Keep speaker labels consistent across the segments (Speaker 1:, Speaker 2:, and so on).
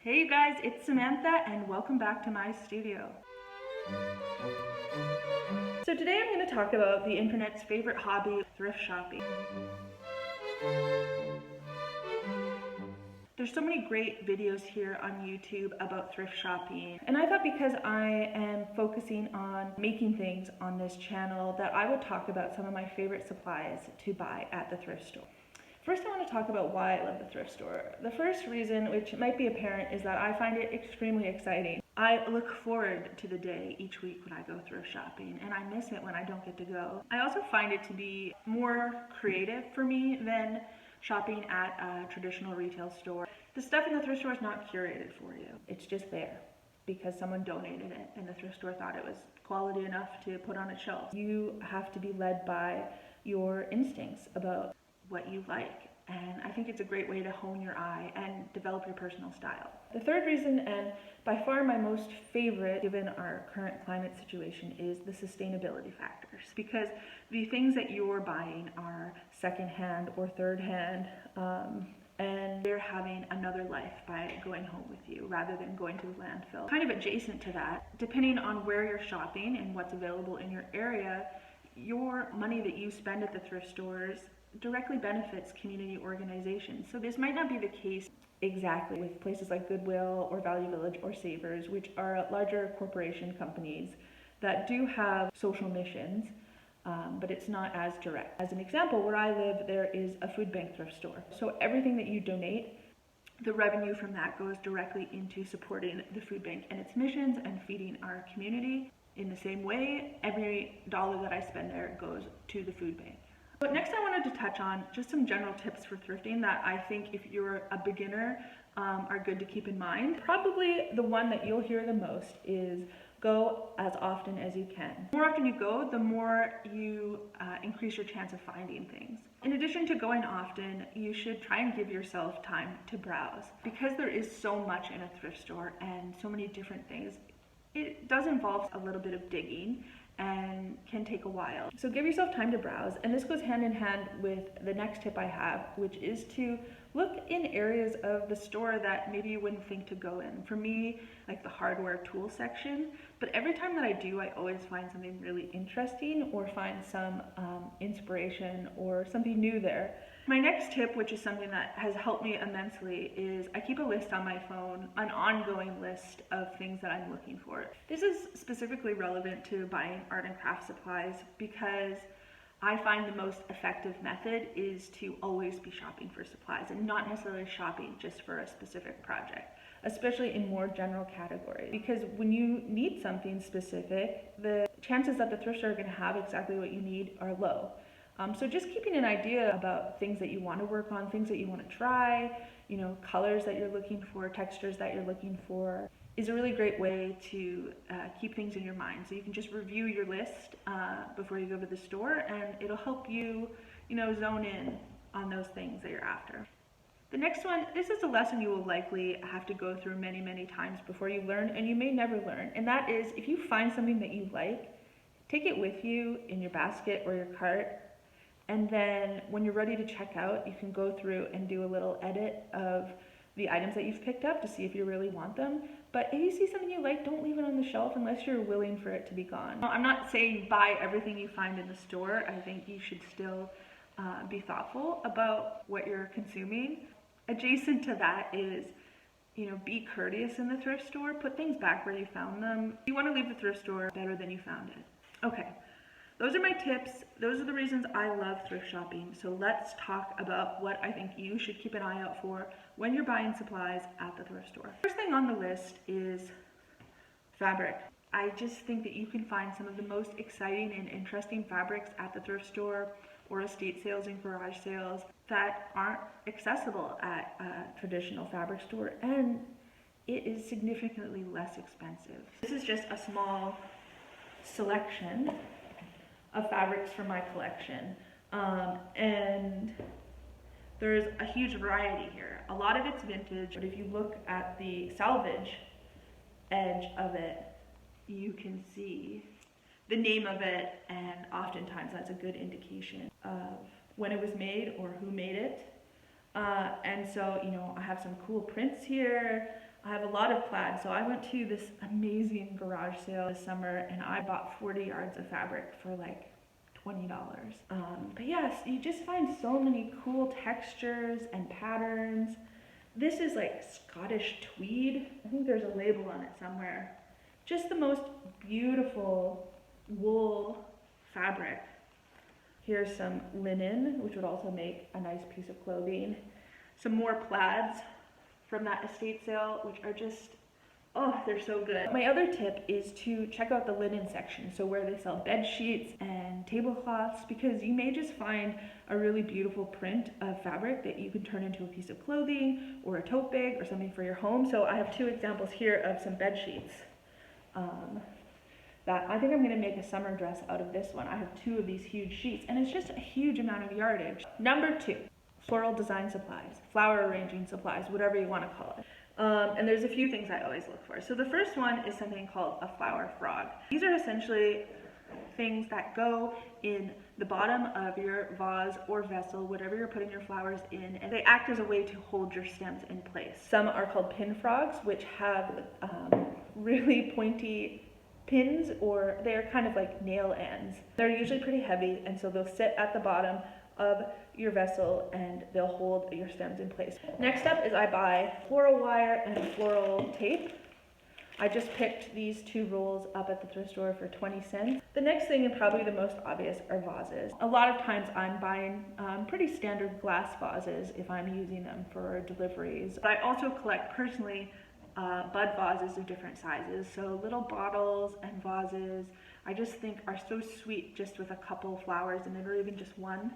Speaker 1: Hey you guys, it's Samantha and welcome back to my studio. So today I'm going to talk about the internet's favorite hobby, thrift shopping. There's so many great videos here on YouTube about thrift shopping, and I thought because I am focusing on making things on this channel that I would talk about some of my favorite supplies to buy at the thrift store. First, I want to talk about why I love the thrift store. The first reason, which might be apparent, is that I find it extremely exciting. I look forward to the day each week when I go thrift shopping, and I miss it when I don't get to go. I also find it to be more creative for me than shopping at a traditional retail store. The stuff in the thrift store is not curated for you. It's just there because someone donated it and the thrift store thought it was quality enough to put on its shelf. You have to be led by your instincts about what you like, and I think it's a great way to hone your eye and develop your personal style. The third reason, and by far my most favorite given our current climate situation, is the sustainability factors, because the things that you're buying are secondhand or third hand, and they're having another life by going home with you rather than going to the landfill. Kind of adjacent to that, depending on where you're shopping and what's available in your area, your money that you spend at the thrift stores directly benefits community organizations. So this might not be the case exactly with places like Goodwill or Value Village or Savers, which are larger corporation companies that do have social missions, but it's not as direct. As an example, where I live, there is a food bank thrift store. So everything that you donate, the revenue from that goes directly into supporting the food bank and its missions and feeding our community. In the same way, every dollar that I spend there goes to the food bank. But next I wanted to touch on just some general tips for thrifting that I think if you're a beginner are good to keep in mind. Probably the one that you'll hear the most is go as often as you can. The more often you go, the more you increase your chance of finding things. In addition to going often, you should try and give yourself time to browse. Because there is so much in a thrift store and so many different things, it does involve a little bit of digging and can take a while. So give yourself time to browse, and this goes hand in hand with the next tip I have, which is to look in areas of the store that maybe you wouldn't think to go in. For me, like the hardware tool section, but every time that I do, I always find something really interesting or find some inspiration or something new there. My next tip, which is something that has helped me immensely, is I keep a list on my phone, an ongoing list of things that I'm looking for. This is specifically relevant to buying art and craft supplies because I find the most effective method is to always be shopping for supplies and not necessarily shopping just for a specific project, especially in more general categories. Because when you need something specific, the chances that the thrift store are going to have exactly what you need are low. So just keeping an idea about things that you want to work on, things that you want to try, colors that you're looking for, textures that you're looking for, is a really great way to keep things in your mind. So you can just review your list before you go to the store, and it'll help you, zone in on those things that you're after. The next one, this is a lesson you will likely have to go through many, many times before you learn, and you may never learn. And that is, if you find something that you like, take it with you in your basket or your cart. And then when you're ready to check out, you can go through and do a little edit of the items that you've picked up to see if you really want them. But if you see something you like, don't leave it on the shelf unless you're willing for it to be gone. I'm not saying buy everything you find in the store. I think you should still be thoughtful about what you're consuming. Adjacent to that is, be courteous in the thrift store. Put things back where you found them. You want to leave the thrift store better than you found it. Okay. Those are my tips. Those are the reasons I love thrift shopping. So let's talk about what I think you should keep an eye out for when you're buying supplies at the thrift store. First thing on the list is fabric. I just think that you can find some of the most exciting and interesting fabrics at the thrift store or estate sales and garage sales that aren't accessible at a traditional fabric store, and it is significantly less expensive. This is just a small selection of fabrics from my collection, and there's a huge variety here. A lot of it's vintage, but if you look at the salvage edge of it, you can see the name of it, and oftentimes that's a good indication of when it was made or who made it. And so, I have some cool prints here. I have a lot of plaid, so I went to this amazing garage sale this summer and I bought 40 yards of fabric for like $20. But yes, you just find so many cool textures and patterns. This is like Scottish tweed. I think there's a label on it somewhere. Just the most beautiful wool fabric. Here's some linen, which would also make a nice piece of clothing. Some more plaids from that estate sale, which are just, oh, they're so good. My other tip is to check out the linen section, so where they sell bed sheets and tablecloths, because you may just find a really beautiful print of fabric that you can turn into a piece of clothing or a tote bag or something for your home. So I have two examples here of some bed sheets. That I think I'm gonna make a summer dress out of this one. I have two of these huge sheets and it's just a huge amount of yardage. Number 2, floral design supplies, flower arranging supplies, whatever you wanna call it. And there's a few things I always look for. So the first one is something called a flower frog. These are essentially things that go in the bottom of your vase or vessel, whatever you're putting your flowers in, and they act as a way to hold your stems in place. Some are called pin frogs, which have really pointy pins, or they're kind of like nail ends. They're usually pretty heavy, and so they'll sit at the bottom of your vessel and they'll hold your stems in place. Next up is I buy floral wire and floral tape. I just picked these 2 rolls up at the thrift store for 20 cents. The next thing, and probably the most obvious, are vases. A lot of times I'm buying pretty standard glass vases if I'm using them for deliveries. But I also collect personally bud vases of different sizes. So little bottles and vases I just think are so sweet just with a couple flowers in it, or even just one.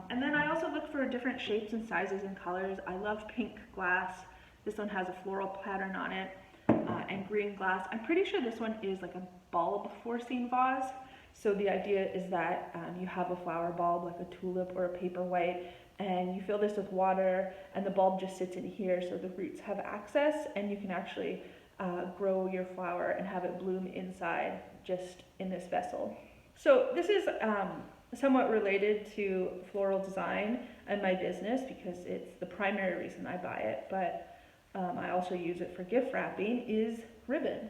Speaker 1: And then I also look for different shapes and sizes and colors. I love pink glass. This one has a floral pattern on it, and green glass. I'm pretty sure this one is like a bulb forcing vase. So the idea is that you have a flower bulb like a tulip or a paperwhite, and you fill this with water and the bulb just sits in here so the roots have access, and you can actually grow your flower and have it bloom inside just in this vessel. So this is somewhat related to floral design and my business because it's the primary reason I buy it, but I also use it for gift wrapping, is ribbon.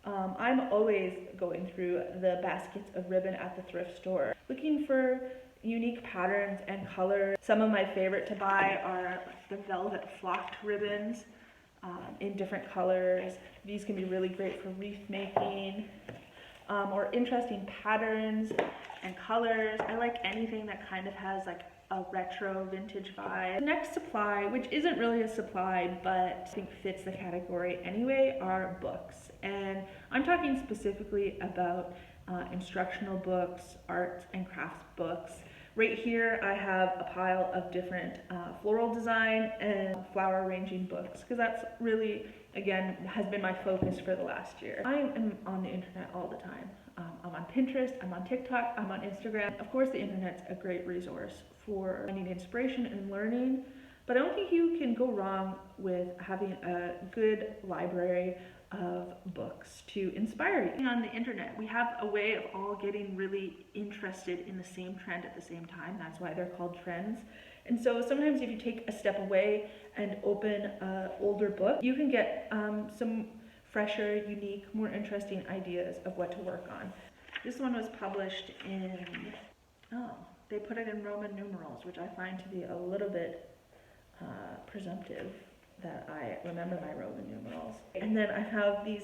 Speaker 1: I'm always going through the baskets of ribbon at the thrift store, looking for unique patterns and colors. Some of my favorite to buy are the velvet flocked ribbons in different colors. These can be really great for wreath making, or interesting patterns and colors. I like anything that kind of has like a retro vintage vibe. The next supply, which isn't really a supply but I think fits the category anyway, are books. And I'm talking specifically about instructional books, arts and crafts books. Right here I have a pile of different floral design and flower arranging books, because that's really, again, has been my focus for the last year. I am on the internet all the time. I'm on Pinterest, I'm on TikTok, I'm on Instagram. Of course, the internet's a great resource for finding inspiration and learning, but I don't think you can go wrong with having a good library of books to inspire you. On the internet, we have a way of all getting really interested in the same trend at the same time. That's why they're called trends. And so sometimes if you take a step away and open an older book, you can get some fresher, unique, more interesting ideas of what to work on. This one was published in, they put it in Roman numerals, which I find to be a little bit presumptive that I remember my Roman numerals. And then I have these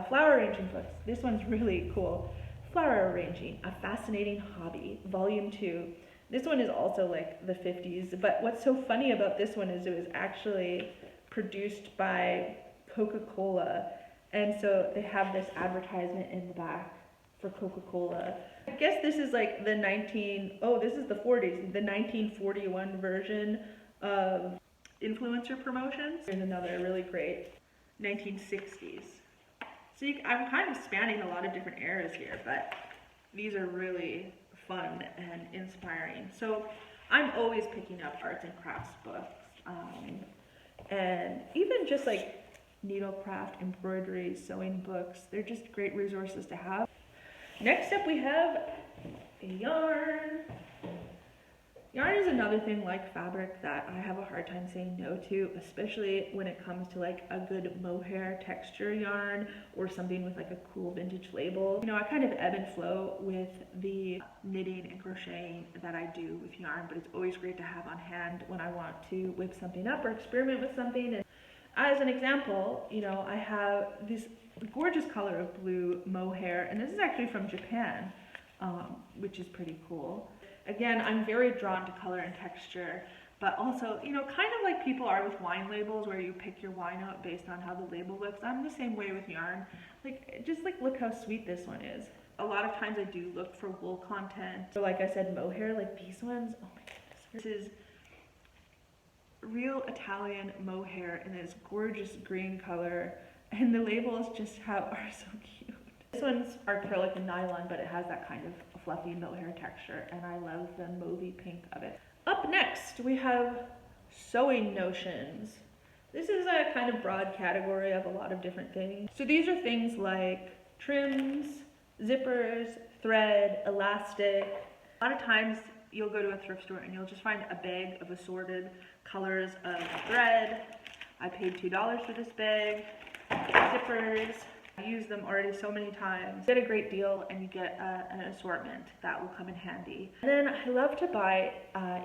Speaker 1: flower arranging books. This one's really cool. Flower Arranging, A Fascinating Hobby, Volume 2. This one is also like the 50s, but what's so funny about this one is it was actually produced by Coca-Cola. And so they have this advertisement in the back for Coca-Cola. I guess this is like the this is the 40s, the 1941 version of influencer promotions. Here's another really great 1960s. So I'm kind of spanning a lot of different eras here, but these are really fun and inspiring. So I'm always picking up arts and crafts books, and even just like needlecraft, embroidery, sewing books. They're just great resources to have. Next up we have a yarn. Yarn is another thing like fabric that I have a hard time saying no to, especially when it comes to like a good mohair texture yarn or something with like a cool vintage label. You know, I kind of ebb and flow with the knitting and crocheting that I do with yarn, but it's always great to have on hand when I want to whip something up or experiment with something. And as an example, you know, I have this gorgeous color of blue mohair, and this is actually from Japan, which is pretty cool. Again, I'm very drawn to color and texture, but also, you know, kind of like people are with wine labels where you pick your wine out based on how the label looks. I'm the same way with yarn. Like, just like look how sweet this one is. A lot of times I do look for wool content. So like I said, mohair, like these ones, oh my goodness. This is real Italian mohair in this gorgeous green color, and the labels just are so cute. This one's acrylic and nylon, but it has that kind of fluffy mohair texture, and I love the mauvey pink of it. Up next, we have sewing notions. This is a kind of broad category of a lot of different things. So these are things like trims, zippers, thread, elastic. A lot of times you'll go to a thrift store and you'll just find a bag of assorted colors of thread. I paid $2 for this bag. Zippers. I use them already so many times. You get a great deal and you get an assortment that will come in handy. And then I love to buy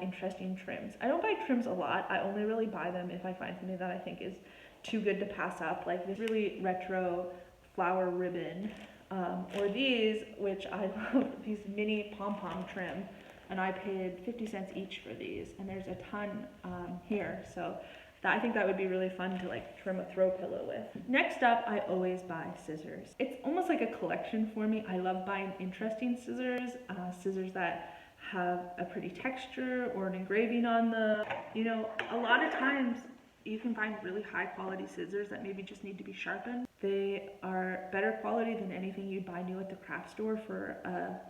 Speaker 1: interesting trims. I don't buy trims a lot. I only really buy them if I find something that I think is too good to pass up, like this really retro flower ribbon, or these, which I love, these mini pom-pom trim, and I paid 50 cents each for these, and there's a ton here, so I think that would be really fun to like trim a throw pillow with. Next up, I always buy scissors. It's almost like a collection for me. I love buying interesting scissors, scissors that have a pretty texture or an engraving on them. You know, a lot of times you can find really high quality scissors that maybe just need to be sharpened. They are better quality than anything you'd buy new at the craft store for a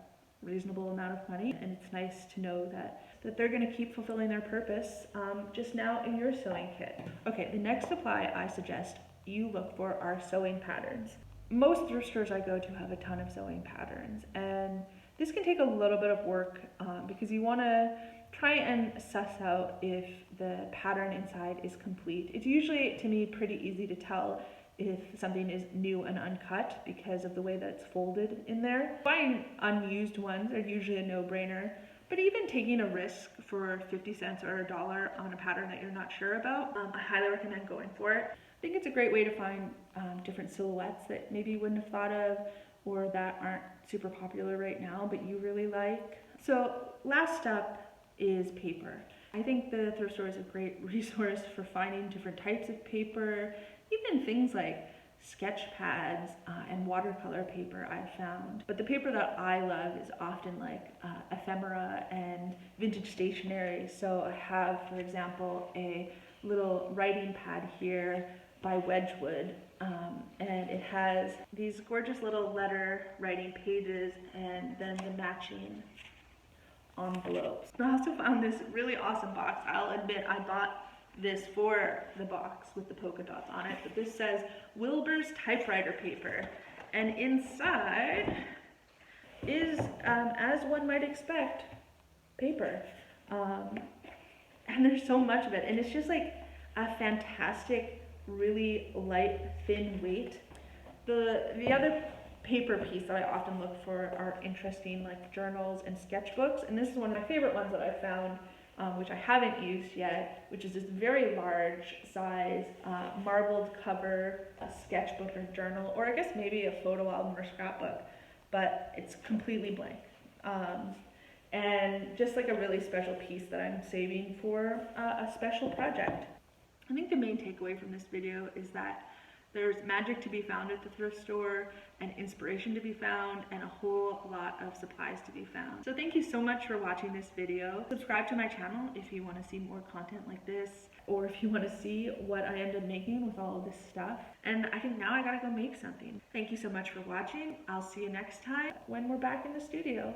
Speaker 1: reasonable amount of money, and it's nice to know that they're going to keep fulfilling their purpose just now in your sewing kit. Okay, the next supply I suggest you look for are sewing patterns. Most thrift stores I go to have a ton of sewing patterns, and this can take a little bit of work because you want to try and suss out if the pattern inside is complete. It's usually, to me, pretty easy to tell if something is new and uncut because of the way that it's folded in there. Buying unused ones are usually a no-brainer, but even taking a risk for 50 cents or $1 on a pattern that you're not sure about, I highly recommend going for it. I think it's a great way to find different silhouettes that maybe you wouldn't have thought of or that aren't super popular right now, but you really like. So last up is paper. I think the thrift store is a great resource for finding different types of paper, even things like sketch pads and watercolor paper I've found. But the paper that I love is often like ephemera and vintage stationery. So I have, for example, a little writing pad here by Wedgwood, and it has these gorgeous little letter writing pages and then the matching envelopes. I also found this really awesome box. I'll admit I bought this for the box with the polka dots on it, but this says Wilbur's typewriter paper, and inside is, as one might expect, paper, and there's so much of it, and it's just like a fantastic, really light, thin weight. The other paper piece that I often look for are interesting like journals and sketchbooks, and this is one of my favorite ones that I found, which I haven't used yet, which is this very large size marbled cover sketchbook or journal, or I guess maybe a photo album or scrapbook, but it's completely blank. And just like a really special piece that I'm saving for a special project. I think the main takeaway from this video is that there's magic to be found at the thrift store, and inspiration to be found, and a whole lot of supplies to be found. So thank you so much for watching this video. Subscribe to my channel if you want to see more content like this, or if you want to see what I end up making with all of this stuff. And I think now I gotta go make something. Thank you so much for watching. I'll see you next time when we're back in the studio.